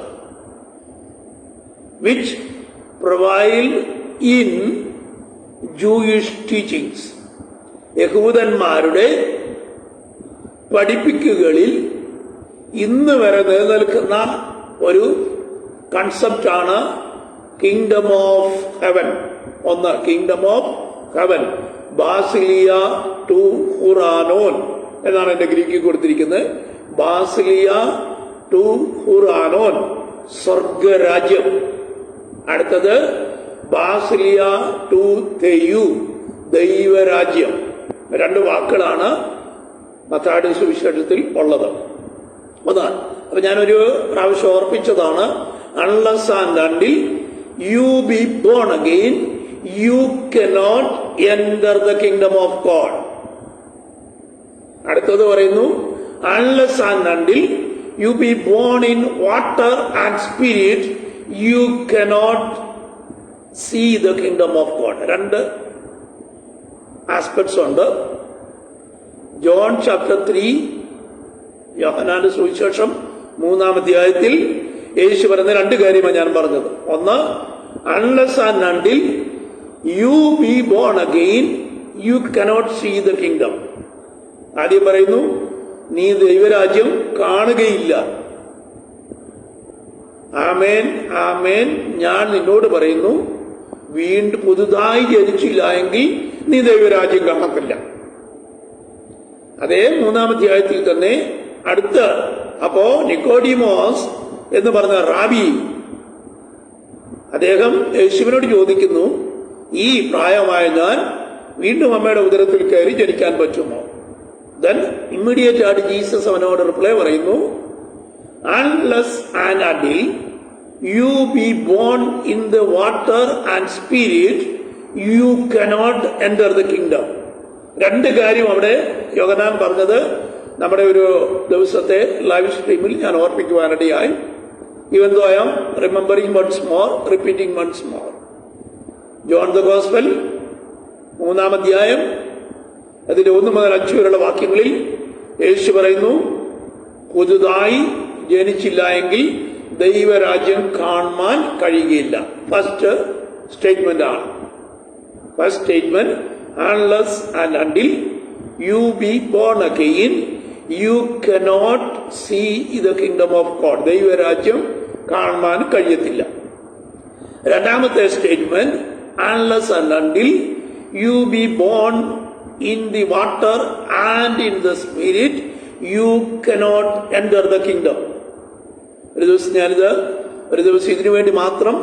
which prevail in Jewish teachings. യഹൂദന്മാരുടെ പഠിപ്പിക്കുകളിൽ ഇന്ന് വരെ നിലനിൽക്കുന്ന ഒരു കൺസെപ്റ്റാണ് കിങ്ഡം ഓഫ് ഹെവൻ. ഒന്ന്, കിങ്ഡം ഓഫ് ഹെവൻ, ബാസിലിയ ടു ഹുറാനോൻ എന്നാണ് എന്റെ ഗ്രീക്കിൽ കൊടുത്തിരിക്കുന്നത്. ബാസിലിയ ടു ഹുറാനോൻ, സ്വർഗരാജ്യം. അടുത്തത് ബാസിലിയ ടു തെയു, ദൈവരാജ്യം. രണ്ട് വാക്കുകളാണ് മത്തായിയുടെ സുവിശേഷത്തിൽ ഉള്ളത്. അതാണ്. അപ്പൊ ഞാനൊരു പ്രാവശ്യം ഓർപ്പിച്ചതാണ്, unless and until you be born again you cannot enter the kingdom of God. അടുത്തത് പറയുന്നു, unless and until you be born in water and spirit you cannot see the kingdom of God. രണ്ട് aspects ഉണ്ട്. John chapter 3, യോഹന്നാന്റെ സുവിശേഷം 3-ാം അധ്യായത്തിൽ യേശു പറയുന്ന രണ്ട് കാര്യമാണ് ഞാൻ പറഞ്ഞത്. ഒന്ന്, unless and until you be born again you cannot see the kingdom. ആദ്യം പറയുന്നു, നീ ദൈവരാജ്യം കാണുകയില്ല. ആമേൻ ആമേൻ, ഞാൻ നിന്നോട് പറയുന്നു, വീണ്ടും പുതുതായി ജനിച്ചില്ല എങ്കിൽ നീ ദൈവരാജ്യം കാണത്തില്ല. അതേ 3-ാം അധ്യായത്തിൽ തന്നെ അടുത്ത, അപ്പോ നിക്കോഡിമോസ് എന്ന് പറഞ്ഞ റാബി, അദ്ദേഹം യേശുവിനോട് ചോദിക്കുന്നു, ഈ പ്രായമായ ഞാൻ വീണ്ടും അമ്മയുടെ ഉദരത്തിൽ കയറി ജനിക്കാൻ പറ്റുമോ? ദെൻ ഇമ്മീഡിയറ്റ് ആയിട്ട് ജീസസ് അവനോട് റിപ്ലൈ പറയുന്നു, unless and until you be born in the water and spirit, you cannot enter the kingdom. രണ്ട് കാര്യം അവിടെ യോഹന്നാൻ പറഞ്ഞത് നമ്മുടെ ഒരു ദിവസത്തെ ലൈവ് സ്ട്രീമിൽ ഞാൻ ഓർപ്പിക്കുവാനിടയായി. Even though I am remembering once more, repeating once more. John the gospel 3-ാം അധ്യായം അതിന്റെ 1 മുതൽ 5 വരെയുള്ള വാക്യങ്ങളിൽ യേശു പറയുന്നു, പുതുതായി ജനിച്ചില്ല എങ്കിൽ ദൈവരാജ്യം കാണുവാൻ കഴിയുകയില്ല. ഫസ്റ്റ് സ്റ്റേറ്റ്മെന്റ് ആണ്. First statement, unless and until you be born again, you cannot see the kingdom of God. ദൈവരാജ്യം കാണുവാൻ കഴിയത്തില്ല. രണ്ടാമത്തെ statement, unless and until you be born in the water and in the spirit, you cannot enter the kingdom. ഒരു ദിവസം ഇതിനു വേണ്ടി മാത്രം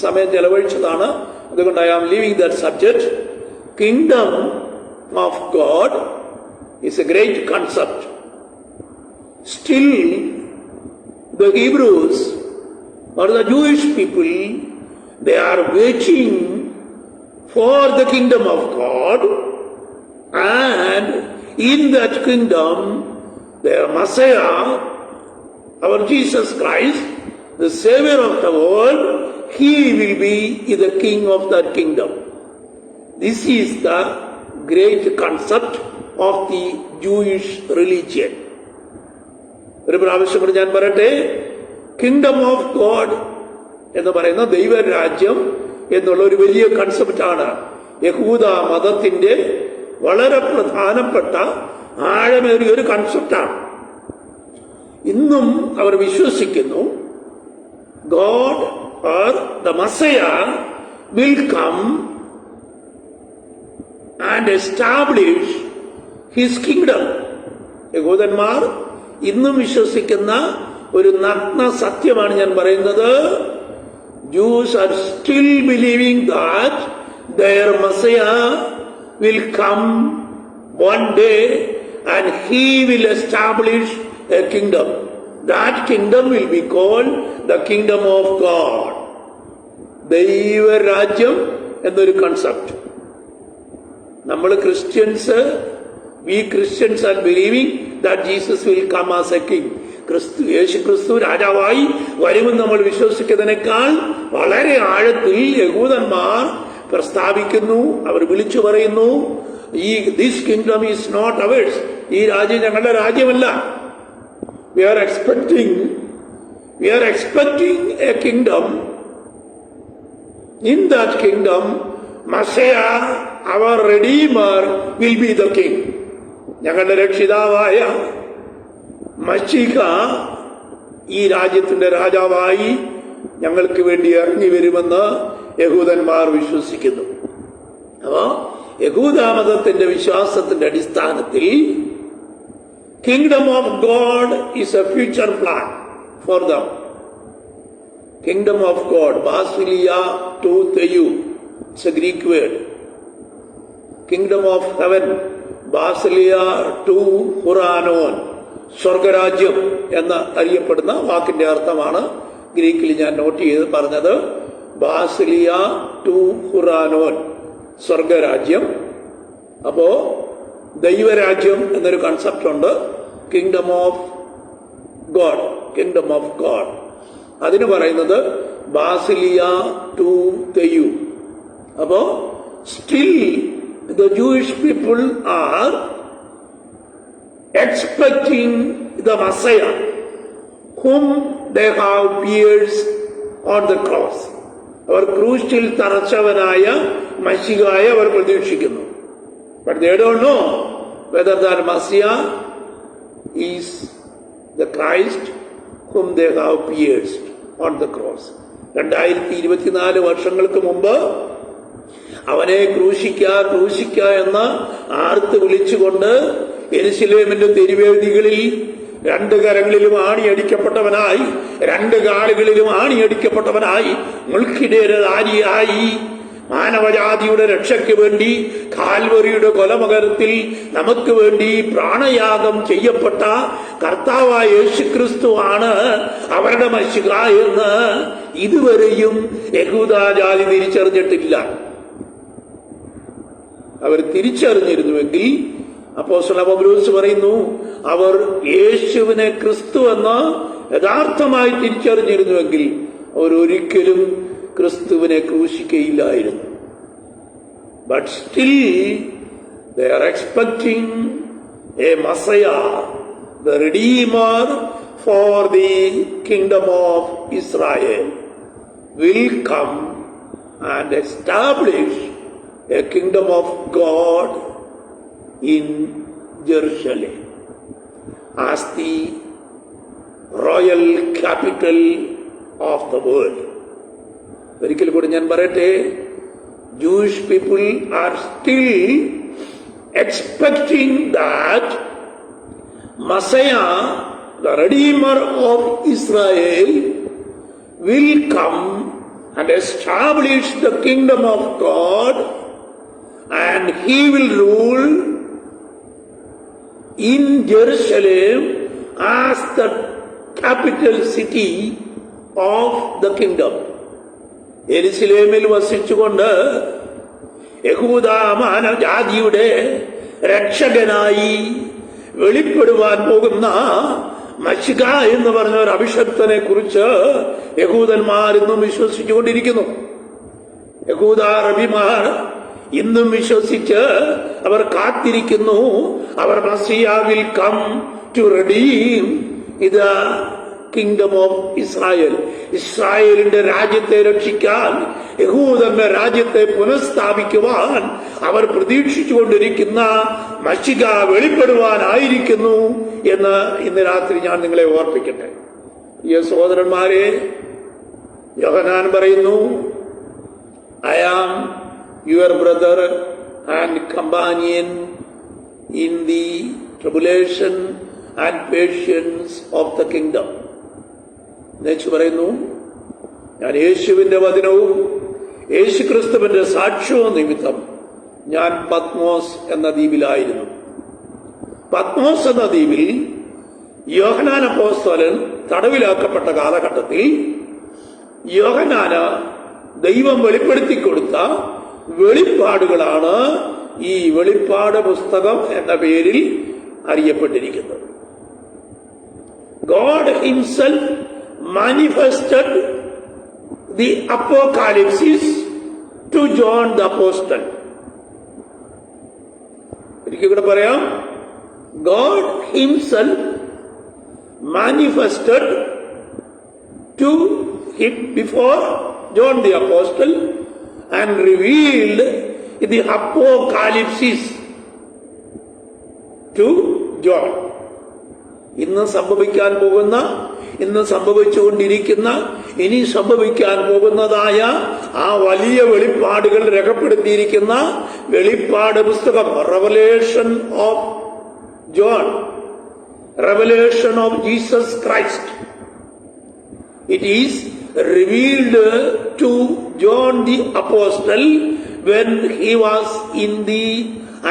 സമയം ചെലവഴിച്ചതാണ്. അതുകൊണ്ട് I am leaving that subject. Kingdom of God is a great concept. Still, the Hebrews or the Jewish people, they are waiting for the kingdom of God, and in that kingdom, their Messiah, our Jesus Christ, the Savior of the world, He will be the King of that kingdom. This is the great concept of the Jewish religion. ഒരു പ്രാവശ്യം കൂടി ഞാൻ പറയട്ടെ, kingdom of God എന്ന് പറയുന്ന ദൈവരാജ്യം എന്നുള്ള ഒരു വലിയ കൺസെപ്റ്റാണ് യഹൂദ മതത്തിന്റെ വളരെ പ്രധാനപ്പെട്ട ആഴമേറിയ ഒരു കൺസെപ്റ്റാണ്. ഇന്നും അവർ വിശ്വസിക്കുന്നു God or the Messiah will come and establish his kingdom. യഹൂദന്മാർ ഇന്നും വിശ്വസിക്കുന്ന ഒരു നഗ്ന സത്യമാണ് ഞാൻ പറയുന്നത്. Jews are still believing that their Messiah will come one day and he will establish a kingdom. That kingdom will be called the kingdom of God. ദൈവരാജ്യം എന്നൊരു കൺസെപ്റ്റ്. നമ്മൾ Christians, we Christians are believing that Jesus will come as a king. യേശു ക്രിസ്തു രാജാവായി വരുമെന്ന് നമ്മൾ വിശ്വസിക്കുന്നതിനേക്കാൾ വളരെ ആഴത്തിൽ യഹൂദന്മാർ പ്രസ്താവിക്കുന്നു. അവർ വിളിച്ചു പറയുന്നു, this kingdom is not ours. ഈ രാജ്യം ഞങ്ങളുടെ രാജ്യമല്ല. We are expecting a kingdom. In that kingdom, Messiah, our Redeemer, will be the king. ഞങ്ങളുടെ രക്ഷിതാവായ മശീഹ ഈ രാജ്യത്തിന്റെ രാജാവായി ഞങ്ങൾക്ക് വേണ്ടി ഇറങ്ങി വരുമെന്ന് യഹൂദന്മാർ വിശ്വസിക്കുന്നു. അപ്പോ യഹൂദമതത്തിന്റെ വിശ്വാസത്തിന്റെ അടിസ്ഥാനത്തിൽ Kingdom of God is a future plan for them. Kingdom of God, Basilia to Theou, it's a Greek word. Kingdom of heaven, Basilia to Huranon, സ്വർഗരാജ്യം എന്ന് അറിയപ്പെടുന്ന വാക്കിന്റെ അർത്ഥമാണ് ഗ്രീക്കിൽ ഞാൻ നോട്ട് ചെയ്ത് പറഞ്ഞത്. ബാസിലിയ ടു ഹുറാനോൻ, സ്വർഗരാജ്യം. അപ്പോ ദൈവരാജ്യം എന്നൊരു കൺസെപ്റ്റ് ഉണ്ട്. Kingdom of God, kingdom of God, അതിന് പറയുന്നത് ബാസിലിയ ടു തെയു. അപ്പോ still the Jewish people are expecting the Messiah whom they have pierced on the cross. അവർ ക്രൂശിൽ തറച്ചവനായ മശിഹായെ അവർ പ്രതീക്ഷിക്കുന്നു. But they don't know whether that Messiah is the Christ whom they have pierced on the cross. 2024 വർഷങ്ങൾക്ക് മുമ്പ് അവനെ ക്രൂശിക്ക എന്ന് ആർത്ത് വിളിച്ചുകൊണ്ട് യെരുശലേമിന്റെ തെരുവേദികളിൽ 2 കരങ്ങളിലും ആണിയടിക്കപ്പെട്ടവനായി, 2 കാലുകളിലും ആണിയടിക്കപ്പെട്ടവനായി, മുൾക്കിടേരധാരിയായി മാനവജാതിയുടെ രക്ഷയ്ക്ക് വേണ്ടി കാൽവറിയുടെ കൊലമകരത്തിൽ നമുക്ക് വേണ്ടി പ്രാണയാഗം ചെയ്യപ്പെട്ട കർത്താവായ യേശുക്രിസ്തു ആണ് അവരുടെ മശിഹ എന്ന് ഇതുവരെയും യഹൂദജാതി തിരിച്ചറിഞ്ഞിട്ടില്ല. അവർ തിരിച്ചറിഞ്ഞിരുന്നുവെങ്കിൽ അപ്പോസ്തലനായ പൗലോസ് പറയുന്നു, അവർ യേശുവിനെ ക്രിസ്തു എന്ന് യഥാർത്ഥമായി തിരിച്ചറിഞ്ഞിരുന്നുവെങ്കിൽ അവർ ഒരിക്കലും ക്രിസ്തുവിനെ ക്രൂശിക്കയില്ലായിരുന്നു. But still they are expecting a Messiah, the Redeemer for the kingdom of Israel will come and establish a kingdom of God in Jerusalem as the royal capital of the world. ഒരിക്കൽ കൂടി ഞാൻ പറയട്ടെ, Jewish people are still expecting that Messiah, the Redeemer of Israel, will come and establish the kingdom of God, and he will rule in Jerusalem as the capital city of the kingdom. യെരുശലേമിൽ വസിച്ചുകൊണ്ട് യഹൂദ മാനവജാതിയുടെ രക്ഷകനായി വെളിപ്പെടുവാൻ പോകുന്ന മശിഹ എന്ന് പറഞ്ഞ ഒരു അഭിഷക്തനെ കുറിച്ച് യഹൂദന്മാർ ഇന്നും വിശ്വസിച്ചുകൊണ്ടിരിക്കുന്നു. യഹൂദ റബിമാർ ഇന്നും വിശ്വസിച്ച് അവർ കാത്തിരിക്കുന്നു. അവർ Messiah will come to redeem the kingdom of Israel. ഇസ്രായേലിന്റെ രാജ്യത്തെ രക്ഷിക്കാൻ, യഹൂദന്റെ രാജ്യത്തെ പുനഃസ്ഥാപിക്കുവാൻ അവർ പ്രതീക്ഷിച്ചുകൊണ്ടിരിക്കുന്ന മശിഹ വെളിപ്പെടുവാനായിരിക്കുന്നു എന്ന് ഇന്ന് രാത്രി ഞാൻ നിങ്ങളെ ഓർപ്പിക്കട്ടെ. ഈ സഹോദരന്മാരെ, യോഹന്നാൻ പറയുന്നു, I am your brother and companion in the tribulation and patience of the kingdom. യേശു പറയുന്നു, ഞാൻ യേശുവിന്റെ വചനവും യേശുക്രിസ്തുവിന്റെ സാക്ഷ്യവും നിമിത്തം ഞാൻ പത്മോസ് എന്ന ദ്വീപിലായിരുന്നു. പത്മോസ് എന്ന ദ്വീപിൽ യോഹന്നാൻ അപ്പോസ്തലൻ തടവിലാക്കപ്പെട്ട കാലഘട്ടത്തിൽ യോഹന്നാന് ദൈവം വെളിപ്പെടുത്തി കൊടുത്ത വെളിപ്പാടുകളാണ് ഈ വെളിപ്പാട് പുസ്തകം എന്ന പേരിൽ അറിയപ്പെട്ടിരിക്കുന്നത്. God himself manifested the apocalypse to John the Apostle. ഒരിക്കൽ കൂടെ പറയാം, God himself manifested to him before John the Apostle and revealed the apocalypse to John. ഇന്ന് സംഭവിക്കാൻ പോകുന്ന, ഇന്ന് സംഭവിച്ചുകൊണ്ടിരിക്കുന്ന, ഇനി സംഭവിക്കാൻ പോകുന്നതായ ആ വലിയ വെളിപ്പാടുകൾ രേഖപ്പെടുത്തിയിരിക്കുന്ന വെളിപ്പാട് പുസ്തകം, revelation of John, revelation of Jesus Christ. It is revealed to John the Apostle when he was in the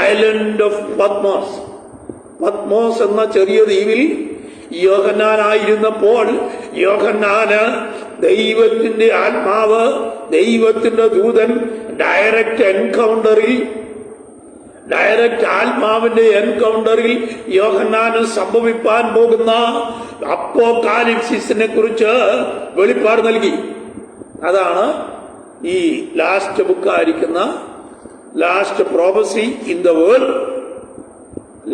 island of Patmos. Patmos എന്ന ചെറിയ ദ്വീപിൽ യോഹന്നാനായിരുന്നപ്പോൾ യോഹന്നാന് ദൈവത്തിന്റെ ആത്മാവ്, ദൈവത്തിന്റെ ദൂതൻ ഡയറക്റ്റ് ആത്മാവിന്റെ എൻകൗണ്ടറിൽ യോഹന്നാന് സംഭവിപ്പാൻ പോകുന്ന അപ്പോകാലിപ്സിസിനെ കുറിച്ച് വെളിപ്പാട് നൽകി. അതാണ് ഈ ലാസ്റ്റ് ബുക്കായിരിക്കുന്ന last prophecy in the world.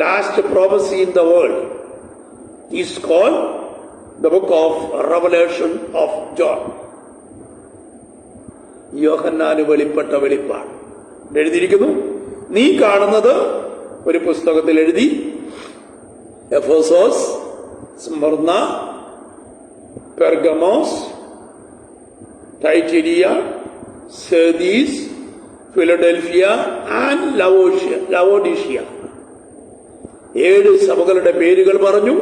Last prophecy in the world is called the book of Revelation of John. യോഹന്നാന് വെളിപ്പെട്ട വെളിപ്പാട് എഴുതിയിരിക്കുന്നു. നീ കാണുന്നത് ഒരു പുസ്തകത്തിൽ എഴുതി, എഫെസോസ്, സ്മർന, പെർഗമോസ്, ടൈറ്റീരിയ, സെർദീസ്, ഫിലഡൽഫിയ ആൻഡ് ലവോഡീഷ്യ. 7 സഭകളുടെ പേരുകൾ പറഞ്ഞു.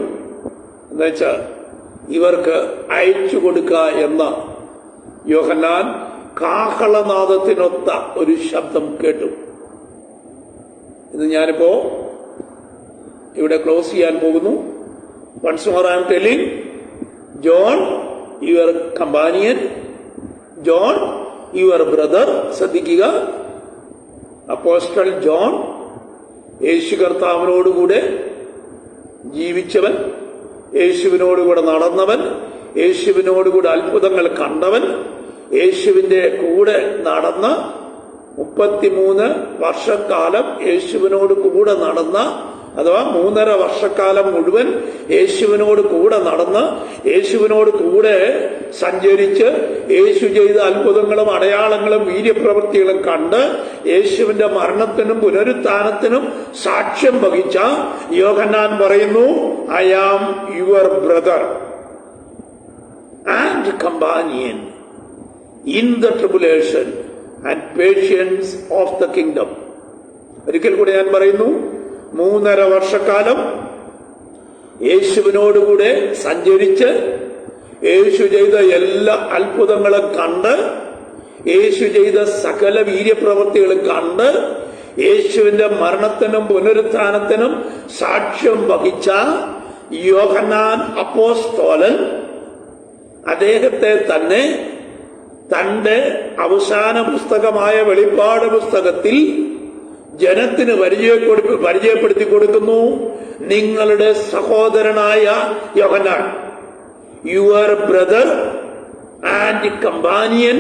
എന്നുവെച്ചാൽ ഇവർക്ക് അയച്ചു കൊടുക്കുക എന്ന യോഹന്നാൻ കാഹളനാദത്തിനൊത്ത ഒരു ശബ്ദം കേട്ടു. ഇത് ഞാനിപ്പോ ഇവിടെ ക്ലോസ് ചെയ്യാൻ പോകുന്നു. Once more I am telling, John, your companion, John, your brother, ശ്രദ്ധിക്കുക, അപ്പോസ്റ്റൽ ജോൺ, യേശു കർത്താവിനോടുകൂടെ ജീവിച്ചവൻ, യേശുവിനോടുകൂടെ നടന്നവൻ, യേശുവിനോടുകൂടെ അത്ഭുതങ്ങൾ കണ്ടവൻ, യേശുവിന്റെ കൂടെ നടന്ന 33 വർഷക്കാലം യേശുവിനോട് കൂടെ നടന്ന, അഥവാ 3.5 വർഷക്കാലം മുഴുവൻ യേശുവിനോട് കൂടെ നടന്ന് യേശുവിനോട് കൂടെ സഞ്ചരിച്ച് യേശു ചെയ്ത അത്ഭുതങ്ങളും അടയാളങ്ങളും വീര്യപ്രവൃത്തികളും കണ്ട് യേശുവിന്റെ മരണത്തിനും പുനരുത്ഥാനത്തിനും സാക്ഷ്യം വഹിച്ച യോഹന്നാൻ പറയുന്നു, I am your brother and companion in the tribulation and patience of the kingdom. ഒരിക്കൽ കൂടെ ഞാൻ പറയുന്നു, 3.5 വർഷക്കാലം യേശുവിനോടുകൂടെ സഞ്ചരിച്ച് യേശു ചെയ്ത എല്ലാ അത്ഭുതങ്ങളും കണ്ട്, യേശു ചെയ്ത സകല വീര്യപ്രവൃത്തികളും കണ്ട്, യേശുവിന്റെ മരണത്തിനും പുനരുത്ഥാനത്തിനും സാക്ഷ്യം വഹിച്ച യോഹന്നാൻ അപ്പോസ്തലൻ അദ്ദേഹത്തെ തന്നെ തന്റെ അവസാന പുസ്തകമായ വെളിപ്പാട് പുസ്തകത്തിൽ ജനത്തിന് പരിചയപ്പെടുത്തി കൊടുക്കുന്നു. നിങ്ങളുടെ സഹോദരനായ Yohannan, your brother and companion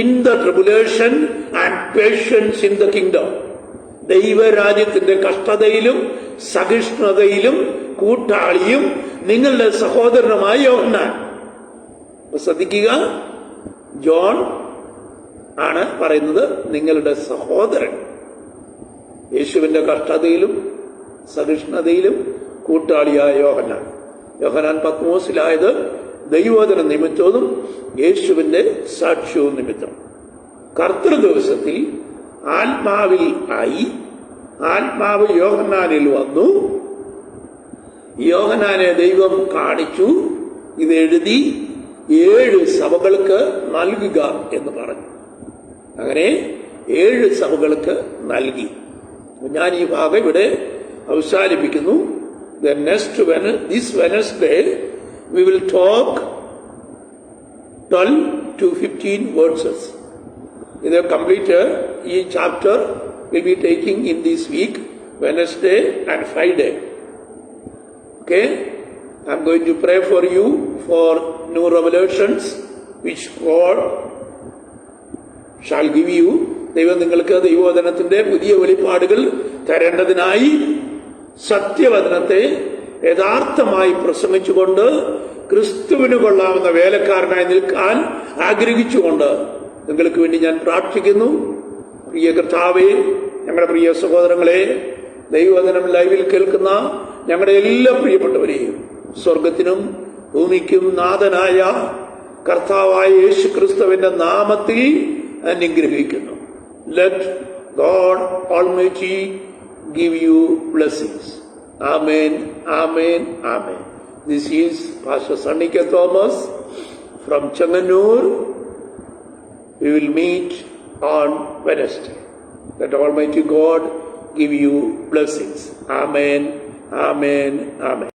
in the tribulation and patience in the kingdom. ദൈവരാജ്യത്തിന്റെ കഷ്ടതയിലും സഹിഷ്ണുതയിലും കൂട്ടാളിയും നിങ്ങളുടെ സഹോദരനുമായ യോഹന്നാൻ. ശ്രദ്ധിക്കുക, ജോൺ ആണ് പറയുന്നത് നിങ്ങളുടെ സഹോദരൻ. യേശുവിന്റെ കഷ്ടതയിലും സഹിഷ്ണുതയിലും കൂട്ടാളിയായ യോഹന്നാൻ. യോഹന്നാൻ പത്മോസിലായത് ദൈവവചന നിമിത്തവും യേശുവിന്റെ സാക്ഷ്യവും നിമിത്തം. കർത്തൃ ദിവസത്തിൽ ആത്മാവിൽ ആയി, ആത്മാവ് യോഹന്നാനിൽ വന്നു, യോഹന്നാനെ ദൈവം കാണിച്ചു, ഇത് എഴുതി 7 സഭകൾക്ക് നൽകുക എന്ന് പറഞ്ഞു. അങ്ങനെ 7 സഭകൾക്ക് നൽകി. ഞാൻ ഈ ഭാഗം ഇവിടെ അവസാനിപ്പിക്കുന്നു. This Wednesday we will talk 12 to 15 verses. ഇത് കംപ്ലീറ്റ് ഈ chapter will be taking in this week, Wednesday and Friday. Okay, I'm going to pray for you for new revelations which God shall give you. ദൈവം നിങ്ങൾക്ക് ദൈവവചനത്തിന്റെ പുതിയ വെളിപ്പാടുകൾ തരേണ്ടതിനായി സത്യവചനത്തെ യഥാർത്ഥമായി പ്രസംഗിച്ചുകൊണ്ട് ക്രിസ്തുവിന് കൊള്ളാവുന്ന വേലക്കാരനായി നിൽക്കാൻ ആഗ്രഹിച്ചുകൊണ്ട് നിങ്ങൾക്ക് വേണ്ടി ഞാൻ പ്രാർത്ഥിക്കുന്നു. പ്രിയ കർത്താവേ, ഞങ്ങളുടെ പ്രിയ സഹോദരങ്ങളെ, ദൈവവചനം ലൈവിൽ കേൾക്കുന്ന ഞങ്ങളുടെ എല്ലാ പ്രിയപ്പെട്ടവരെയും സ്വർഗത്തിനും ഭൂമിക്കും നാഥനായ കർത്താവായ യേശു ക്രിസ്തുവിന്റെ നാമത്തിൽ അനുഗ്രഹിക്കുന്നു. Let God Almighty give you blessings. Amen, amen, amen. This is Pastor Sannika Thomas from Changanur. We will meet on Wednesday. Let Almighty God give you blessings. Amen, amen, amen.